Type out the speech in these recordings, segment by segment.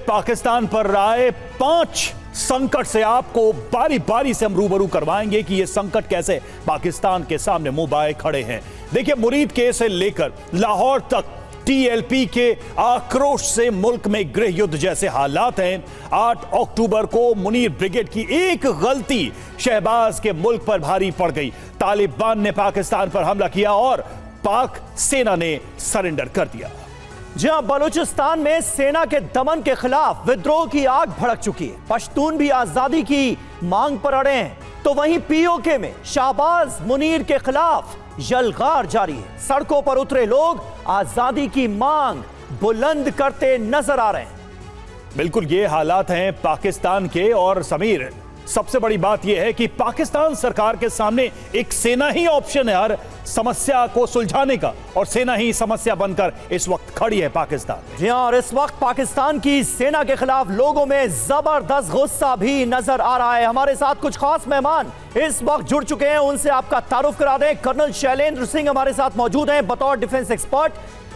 पाकिस्तान पर आए 5 संकट से आपको बारी बारी से हम रूबरू करवाएंगे कि ये संकट कैसे पाकिस्तान के सामने मुंह बाए खड़े हैं। देखिए, मुरीद केस से लेकर लाहौर तक टीएलपी के आक्रोश से मुल्क में गृह युद्ध जैसे हालात हैं। 8 अक्टूबर को मुनीर ब्रिगेड की एक गलती शहबाज के मुल्क पर भारी पड़ गई। तालिबान ने पाकिस्तान पर हमला किया और पाक सेना ने सरेंडर कर दिया। जहां बलूचिस्तान में सेना के दमन के खिलाफ विद्रोह की आग भड़क चुकी है, पश्तून भी आजादी की मांग पर अड़े हैं, तो वहीं पीओके में शाहबाज मुनीर के खिलाफ यलगार जारी है। सड़कों पर उतरे लोग आजादी की मांग बुलंद करते नजर आ रहे हैं। बिल्कुल ये हालात हैं पाकिस्तान के। और समीर, सबसे बड़ी बात यह है कि पाकिस्तान सरकार के सामने एक सेना ही ऑप्शन है हर समस्या को सुलझाने का, और सेना ही समस्या बनकर इस वक्त खड़ी है पाकिस्तान में। जी हां, और इस वक्त पाकिस्तान की सेना के खिलाफ लोगों में जबरदस्त गुस्सा भी नजर आ रहा है। हमारे साथ कुछ खास मेहमान इस वक्त जुड़ चुके हैं, उनसे आपका तारुफ करा दें। कर्नल शैलेंद्र सिंह हमारे साथ मौजूद हैं बतौर डिफेंस एक्सपर्ट।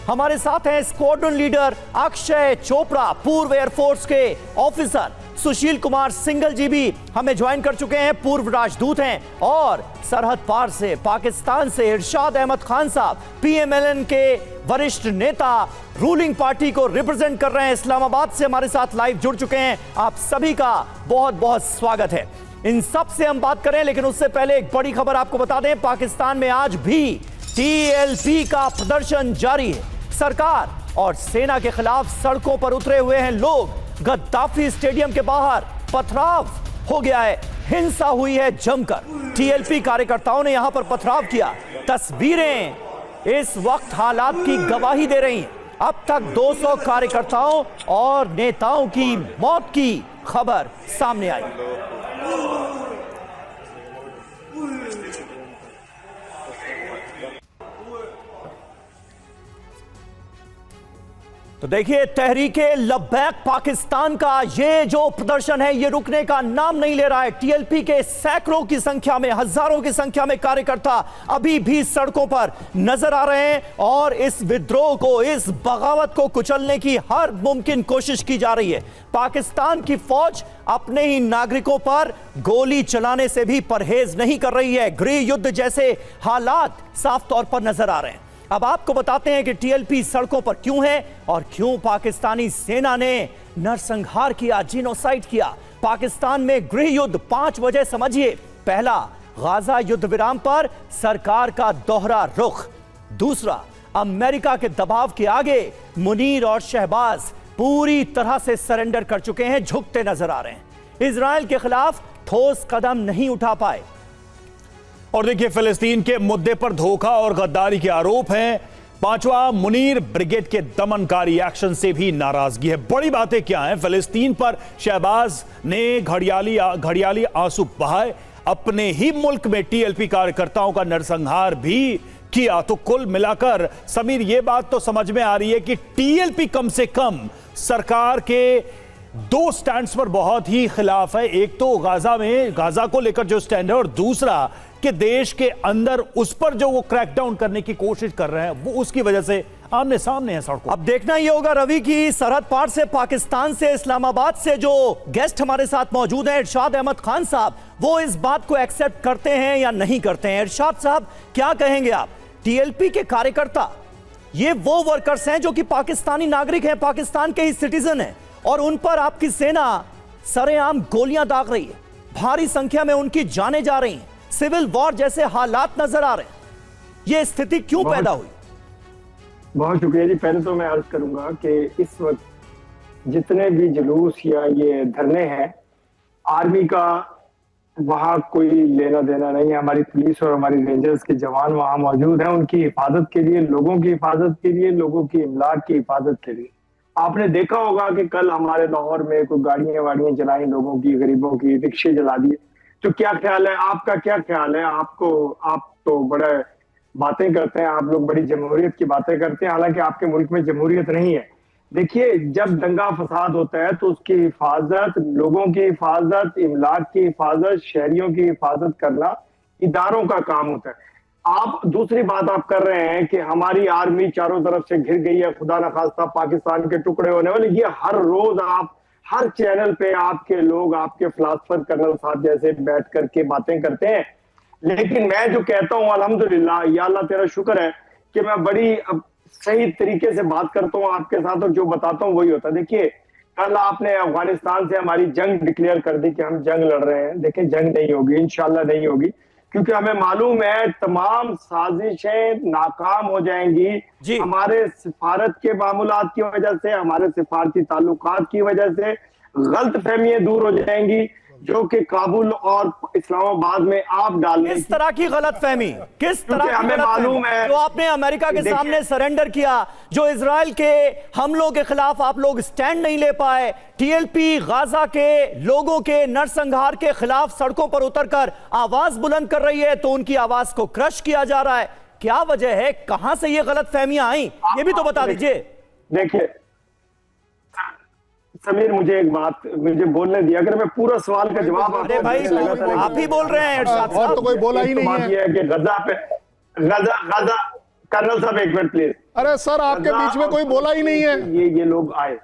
हमारे साथ हैं स्क्वाड्रन लीडर अक्षय चोपड़ा, पूर्व एयरफोर्स के ऑफिसर। सुशील कुमार सिंघल जी भी हमें ज्वाइन कर चुके हैं, पूर्व राजदूत हैं। और सरहद पार से पाकिस्तान से इरशाद अहमद खान साहब, पीएमएलएन के वरिष्ठ नेता, रूलिंग पार्टी को रिप्रेजेंट कर रहे हैं, इस्लामाबाद से हमारे साथ लाइव जुड़ चुके हैं। आप सभी का बहुत बहुत स्वागत है। इन सब से हम बात करें, लेकिन उससे पहले एक बड़ी खबर आपको बता दें। पाकिस्तान में आज भी टीएलपी का प्रदर्शन जारी है। सरकार और सेना के खिलाफ सड़कों पर उतरे हुए हैं लोग। गद्दाफी स्टेडियम के बाहर पथराव हो गया है, हिंसा हुई है जमकर। टीएलपी कार्यकर्ताओं ने यहां पर पथराव किया। तस्वीरें इस वक्त हालात की गवाही दे रही हैं। अब तक 200 कार्यकर्ताओं और नेताओं की मौत की खबर सामने आई। तो देखिए, तहरीके लब्बैक पाकिस्तान का ये जो प्रदर्शन है, ये रुकने का नाम नहीं ले रहा है। टीएलपी के सैकड़ों की संख्या में, हजारों की संख्या में कार्यकर्ता अभी भी सड़कों पर नजर आ रहे हैं और इस विद्रोह को, इस बगावत को कुचलने की हर मुमकिन कोशिश की जा रही है। पाकिस्तान की फौज अपने ही नागरिकों पर गोली चलाने से भी परहेज नहीं कर रही है। गृह युद्ध जैसे हालात साफ तौर पर नजर आ रहे हैं। अब आपको बताते हैं कि टीएलपी सड़कों पर क्यों है और क्यों पाकिस्तानी सेना ने नरसंहार किया, जिनोसाइड किया। पाकिस्तान में गृह युद्ध 5 वजह समझिए। पहला, गाजा युद्ध विराम पर सरकार का दोहरा रुख। दूसरा, अमेरिका के दबाव के आगे मुनीर और शहबाज पूरी तरह से सरेंडर कर चुके हैं, झुकते नजर आ रहे हैं। इजराइल के खिलाफ ठोस कदम नहीं उठा पाए। और देखिए, फिलिस्तीन के मुद्दे पर धोखा और गद्दारी के आरोप हैं। 5वां, मुनीर ब्रिगेड के दमनकारी एक्शन से भी नाराजगी है। बड़ी बातें क्या हैं? फिलिस्तीन पर शहबाज ने घड़ियाली आंसू बहाए, अपने ही मुल्क में टीएलपी कार्यकर्ताओं का नरसंहार भी किया। तो कुल मिलाकर समीर, ये बात तो समझ में आ रही है कि टीएलपी कम से कम सरकार के 2 स्टैंड्स पर बहुत ही खिलाफ है। एक तो गाजा को लेकर जो स्टैंड है, और दूसरा कि देश के अंदर उस पर जो वो क्रैकडाउन करने की कोशिश कर रहे हैं, वो उसकी वजह से आमने सामने है सड़कों। अब देखना ये होगा रवि की सरहद पार से, पाकिस्तान से, इस्लामाबाद से जो गेस्ट हमारे साथ मौजूद हैं, इरशाद अहमद खान साहब, वो इस बात को एक्सेप्ट करते हैं या नहीं करते हैं। इरशाद साहब, क्या कहेंगे आप? टीएलपी के कार्यकर्ता ये वो वर्कर्स हैं जो कि पाकिस्तानी नागरिक हैं, पाकिस्तान के ही सिटीजन हैं, और उन पर आपकी सेना सरेआम गोलियां दाग रही है। भारी संख्या में उनकी जानें जा रही हैं। सिविल वॉर जैसे हालात नजर आ रहे हैं। ये स्थिति क्यों पैदा हुई? बहुत शुक्रिया जी। पहले तो मैं अर्ज करूंगा कि इस वक्त जितने भी जुलूस या ये धरने हैं, आर्मी का वहां कोई लेना देना नहीं है। हमारी पुलिस और हमारी रेंजर्स के जवान वहां मौजूद हैं, उनकी हिफाजत के लिए, लोगों की हिफाजत के लिए, लोगों की इमलाक की हिफाजत के लिए। आपने देखा होगा कि कल हमारे लाहौर में कोई गाड़ियां वाड़ियां जलाई, लोगों की, गरीबों की, रिक्शे जला दिए। तो क्या ख्याल है आपका? क्या ख्याल है आप तो बड़े बातें करते हैं, आप लोग बड़ी जमहूरियत की बातें करते हैं, हालांकि आपके मुल्क में जमहूरियत नहीं है। देखिए, जब दंगा फसाद होता है तो उसकी हिफाजत, लोगों की हिफाजत, इमलाक की हिफाजत, शहरियों की हिफाजत करना इदारों का काम होता है। आप दूसरी बात आप कर रहे हैं कि हमारी आर्मी चारों तरफ से घिर गई है, खुदा न खास्ता पाकिस्तान के टुकड़े होने वाले। ये हर रोज आप हर चैनल पे आपके लोग, आपके फिलासफर कर्नल साहब जैसे बैठ करके बातें करते हैं। लेकिन मैं जो कहता हूँ अल्हम्दुलिल्लाह, या अल्लाह तेरा शुक्र है कि मैं बड़ी सही तरीके से बात करता हूँ आपके साथ, और जो बताता हूँ वही होता है। देखिए, कल आपने अफगानिस्तान से हमारी जंग डिक्लेयर कर दी कि हम जंग लड़ रहे हैं। देखिए, जंग नहीं होगी, इंशाल्लाह नहीं होगी, क्योंकि हमें मालूम है तमाम साजिशें नाकाम हो जाएंगी। हमारे सिफारत के मामूलात की वजह से, हमारे सिफारती ताल्लुकात की वजह से गलत फहमियां दूर हो जाएंगी, जो कि काबुल और इस्लामाबाद में आप डालने। किस तरह की गलतफहमी, किस तरह की हमें मालूम है जो आपने अमेरिका के सामने सरेंडर किया, जो इजराइल के हमलों के खिलाफ आप लोग स्टैंड नहीं ले पाए, टीएलपी गाजा के लोगों के नरसंहार के खिलाफ सड़कों पर उतरकर आवाज बुलंद कर रही है, तो उनकी आवाज को क्रश किया जा रहा है। क्या वजह है, कहां से ये गलतफहमियां आई, ये भी तो बता दीजिए। देखिए समीर, मुझे एक बात मुझे बोलने दिया, अगर मैं पूरा सवाल का जवाब अरे भाई आप ही बोल रहे हैं, और तो कोई बोला ही नहीं है कि गजा पे गजा कर्नल साहब एक मिनट प्लीज। अरे सर, आपके बीच में कोई बोला ही नहीं है। ये लोग आए,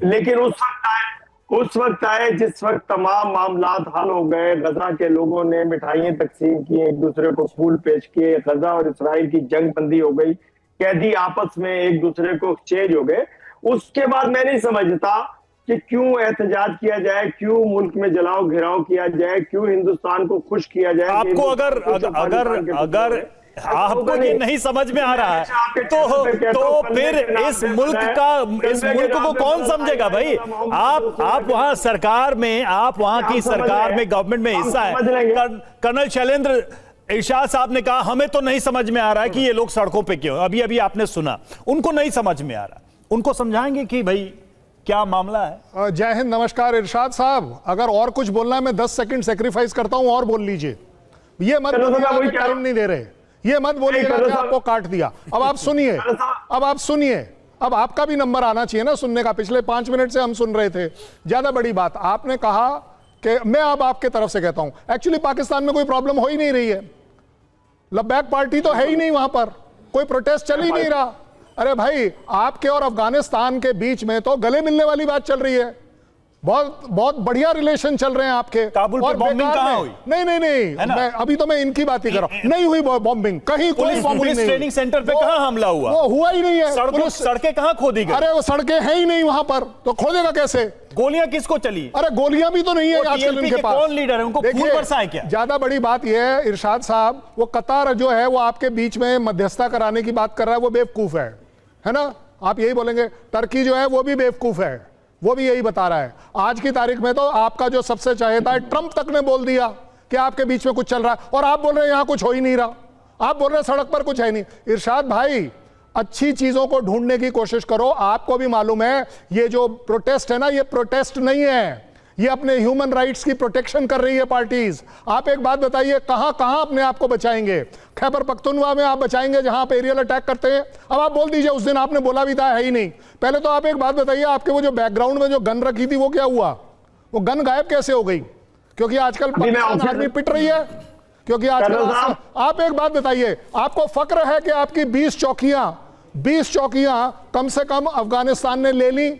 लेकिन उस वक्त आए जिस वक्त तमाम मामलात हल हो गए। गजा के लोगों ने मिठाइयां तकसीम की, एक दूसरे को फूल पेश किए, गजा और इसराइल की जंग बंदी हो गई, कैदी आपस में एक दूसरे को एक्सचेंज हो गए। उसके बाद मैं नहीं समझता कि क्यों एहतजाज किया जाए, क्यों मुल्क में जलाओ घिराव किया जाए, क्यों हिंदुस्तान को खुश किया जाए। आपको अगर आपको ये नहीं समझ में आ रहा है तो फिर इस मुल्क को कौन समझेगा भाई? आप वहां सरकार में, आप वहां की सरकार में, गवर्नमेंट में हिस्सा है। कर्नल शैलेंद्र इरशाद साहब ने कहा हमें तो नहीं समझ में आ रहा है कि ये लोग सड़कों पे क्यों। अभी आपने सुना, उनको नहीं समझ में आ रहा, उनको समझाएंगे कि भाई क्या मामला है। जय हिंद, नमस्कार इरशाद साहब, अगर और कुछ बोलना है मैं 10 सेकंड सेक्रीफाइस करता हूं और बोल लीजिए। ये मत बोलिए टाइम नहीं दे रहे, ये मत बोलिएगा कि आपको काट दिया। अब आप सुनिए, अब आपका भी नंबर आना चाहिए ना सुनने का। पिछले 5 मिनट से हम सुन रहे थे। ज्यादा बड़ी बात आपने कहा कि मैं अब आपके तरफ से कहता हूं, एक्चुअली पाकिस्तान में कोई प्रॉब्लम हो ही नहीं रही है। लब्बैक पार्टी तो है ही नहीं, वहां पर कोई प्रोटेस्ट चल ही नहीं रहा। अरे भाई, आपके और अफगानिस्तान के बीच में तो गले मिलने वाली बात चल रही है। बहुत बढ़िया रिलेशन चल रहे हैं आपके। काबुल पर बॉम्बिंग कहां हुई? नहीं, अभी तो मैं इनकी बात ही कर रहा हूं। नहीं हुई बॉम्बिंग, कहीं कोई बॉम्बिंग नहीं। ट्रेनिंग सेंटर पे कहां हमला हुआ? वो हुआ ही नहीं है। सड़कें कहां खोदी गई? अरे वो सड़कें हैं ही नहीं वहां पर, तो खोदेगा कैसे? गोलियां किसको चली? अरे गोलियां भी तो नहीं है आजकल इनके पास। कौन लीडर है, उनको खून बरसाएं क्या? ज्यादा बड़ी बात यह है इरशाद साहब, वो कतार जो है वो आपके बीच में मध्यस्थता कराने की बात कर रहा है, वो बेवकूफ है ना? आप यही बोलेंगे। टर्की जो है वो भी बेवकूफ है, वो भी यही बता रहा है। आज की तारीख में तो आपका जो सबसे चहेता है ट्रंप तक ने बोल दिया कि आपके बीच में कुछ चल रहा है, और आप बोल रहे हैं यहां कुछ हो ही नहीं रहा। आप बोल रहे हैं सड़क पर कुछ है नहीं। इरशाद भाई, अच्छी चीजों को ढूंढने की कोशिश करो। आपको भी मालूम है ये जो प्रोटेस्ट है ना, ये प्रोटेस्ट नहीं है, ये अपने ह्यूमन राइट्स की प्रोटेक्शन कर रही है पार्टीज। आप एक बात बताइए, कहां कहां अपने आप को बचाएंगे? खैबर पख्तूनख्वा में आप बचाएंगे जहां आप एरियल अटैक करते हैं। अब आप बोल दीजिए, उस दिन आपने बोला भी था है ही नहीं। पहले तो आप एक बात बताइए, आपके वो जो बैकग्राउंड में जो गन रखी थी वो क्या हुआ? वो गन गायब कैसे हो गई? क्योंकि आजकल पाकिस्तान आर्मी पिट रही है, क्योंकि आजकल आप एक बात बताइए, आपको फक्र है कि आपकी 20 चौकियां कम से कम अफगानिस्तान ने ले ली,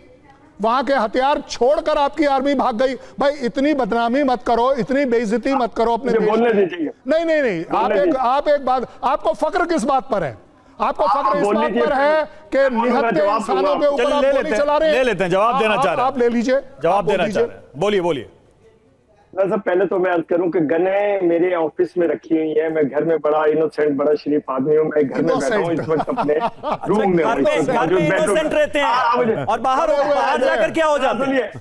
वहां के हथियार छोड़कर आपकी आर्मी भाग गई। भाई इतनी बदनामी मत करो, इतनी बेइज्जती मत करो अपने देश। बोलने दीजिए। नहीं, आप एक बात, आपको फक्र किस बात पर है? आपको फक्र इस बात पर है कि निहत्थे इंसानों के ऊपर आप गोली चला रहे हैं। ले लेते हैं, जवाब देना चाह रहे हैं। आप ले लीजिए, जवाब देना चाह रहे हैं। बोलिए। सब पहले तो मैं अर्ज करूं कि गने मेरे ऑफिस में रखी हुई है। मैं घर में बड़ा इनोसेंट, बड़ा शरीफ आदमी हूं। मैं घर में बैठा हूं इस वक्त अपने रूम में। घर में इनोसेंट रहते हैं और बाहर जाकर क्या हो जाता है?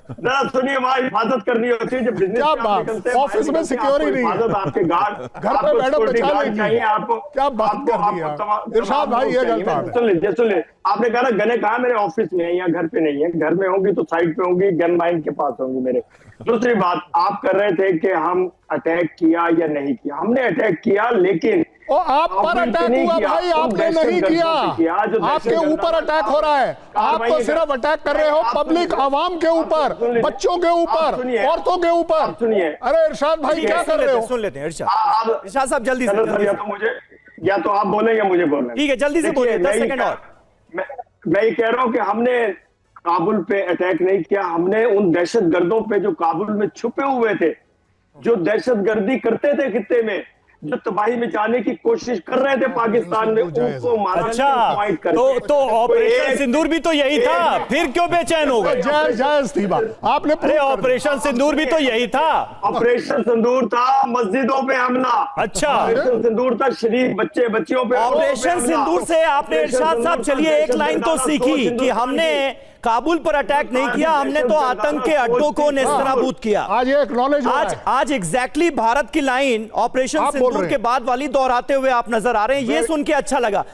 सुनिए, वहां हिफाजत करनी होती है। जब बिजनेस ऑफिस में सिक्योरिटी नहीं है, आपके गार्ड घर पे मैडम बचा लेंगी। आपको क्या बात कर दी है इरशाद भाई, ये गलत बात है। सुन ले, आपने कहा ना गने कहा मेरे ऑफिस में है या घर पे नहीं है। घर में होंगी तो साइड पे होंगी, गन माइन के पास होंगी मेरे। दूसरी बात, आप कर रहे थे कि हम अटैक किया या नहीं किया। हमने अटैक किया, लेकिन आप पर अटैक हुआ भाई, आपने नहीं किया। आपके ऊपर अटैक हो रहा है। आप तो सिर्फ अटैक कर रहे हो पब्लिक, आवाम के ऊपर, बच्चों के ऊपर, औरतों के ऊपर। सुनिए, अरे इरशाद भाई क्या कर रहे हो? सुन लेते हैं इरशाद साहब, जल्दी से। या तो आप बोले या मुझे बोलना। ठीक है, जल्दी से बोलिए, 10 सेकंड और। मैं ये कह रहा हूं कि हमने काबुल पे अटैक नहीं किया, हमने उन दहशतगर्दों पे जो काबुल में छुपे हुए थे, जो दहशतगर्दी करते थे खित्ते में, जो तबाही मचाने की कोशिश कर रहे थे पाकिस्तान में, उनको मारा। अच्छा, तो ऑपरेशन सिंदूर भी तो यही था, फिर क्यों बेचैन हो गए? जय इस्तीफा आपने अरे ऑपरेशन सिंदूर भी तो यही था। ऑपरेशन सिंदूर था मस्जिदों पे हमला। अच्छा, ऑपरेशन सिंदूर था शरीफ बच्चे बच्चियों पे ऑपरेशन सिंदूर से आपने इरशाद साहब चलिए एक लाइन तो सीखी कि हमने काबुल पर अटैक नहीं किया, हमने तो आतंक के अड्डों को नेस्तनाबूद किया। आज ये एक्नॉलेज आज एग्जैक्टली भारत की लाइन ऑपरेशन सिंदूर के बाद वाली दोहराते हुए आप नजर आ रहे हैं, ये सुन के अच्छा लगा।